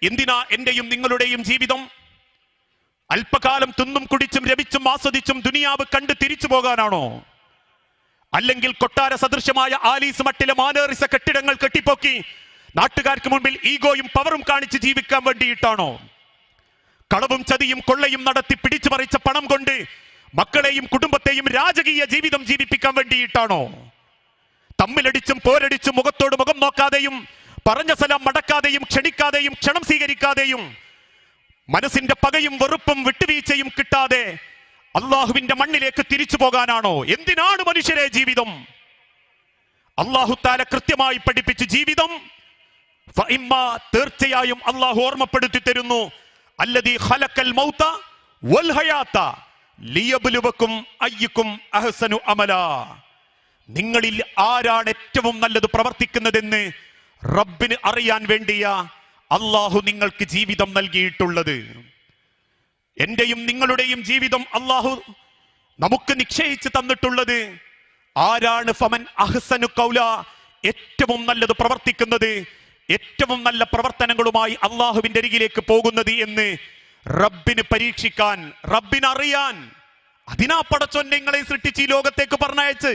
എന്തിനാ എന്റെയും നിങ്ങളുടെയും ജീവിതം? അല്പകാലം തിന്നും കുടിച്ചും രമിച്ചും ആസ്വദിച്ചും ദുനിയാവ് കണ്ട് തിരിച്ചു പോകാനാണോ? അല്ലെങ്കിൽ കൊട്ടാര സദൃശമായ ആലീസ് മട്ടിലെ മാനേറിസ കെട്ടിടങ്ങൾ കെട്ടിപ്പൊക്കി നാട്ടുകാർക്ക് മുൻപിൽ ഈഗോയും പവറും കാണിച്ച് ജീവിക്കാൻ വേണ്ടിയിട്ടാണോ? കളവും ചതിയും കൊള്ളയും നടത്തി പിടിച്ചു പറിച്ച പണം കൊണ്ട് മക്കളെയും കുടുംബത്തെയും രാജകീയ ജീവിതം ജീവിപ്പിക്കാൻ വേണ്ടിയിട്ടാണോ? തമ്മിലടിച്ചും പോരടിച്ചും മുഖത്തോട് മുഖം നോക്കാതെയും പറഞ്ഞ സലാം മടക്കാതെയും ക്ഷണിക്കാതെയും ക്ഷണം സ്വീകരിക്കാതെയും മനസ്സിന്റെ പകയും വെറുപ്പും വിട്ടുവീഴ്ചയും കിട്ടാതെ അള്ളാഹുവിന്റെ മണ്ണിലേക്ക് തിരിച്ചു പോകാനാണോ? എന്തിനാണ് മനുഷ്യരെ ജീവിതം? അള്ളാഹു താല കൃത്യമായി പഠിപ്പിച്ചു ജീവിതം തീർച്ചയായും അള്ളാഹു ഓർമ്മപ്പെടുത്തി തരുന്നു. അല്ലദീ ഖലഖൽ മൗത വൽ ഹയാത ലിയബ്ലുവക്കും അയ്യുക്കും അഹ്സനു അമലാ. നിങ്ങളിൽ ആരാണ് ഏറ്റവും നല്ലത് പ്രവർത്തിക്കുന്നതെന്ന് റബ്ബിന് അറിയാൻ വേണ്ടിയാ അള്ളാഹു നിങ്ങൾക്ക് ജീവിതം നൽകിയിട്ടുള്ളത്. എന്റെയും നിങ്ങളുടെയും ജീവിതം അള്ളാഹു നമുക്ക് നിശ്ചയിച്ച് തന്നിട്ടുള്ളത് ആരാണ്? ഫമൻ അഹ്സനു ഖൗല, ഏറ്റവും നല്ലത് പ്രവർത്തിക്കുന്നത്, ഏറ്റവും നല്ല പ്രവർത്തനങ്ങളുമായി അള്ളാഹുവിന്റെ അരികിലേക്ക് പോകുന്നത് എന്ന് റബ്ബിന് പരീക്ഷിക്കാൻ, റബ്ബിനറിയാൻ. അതിനാ പടച്ചോൻ നിങ്ങളെ സൃഷ്ടിച്ച് ഈ ലോകത്തേക്ക് പറഞ്ഞയച്ച്.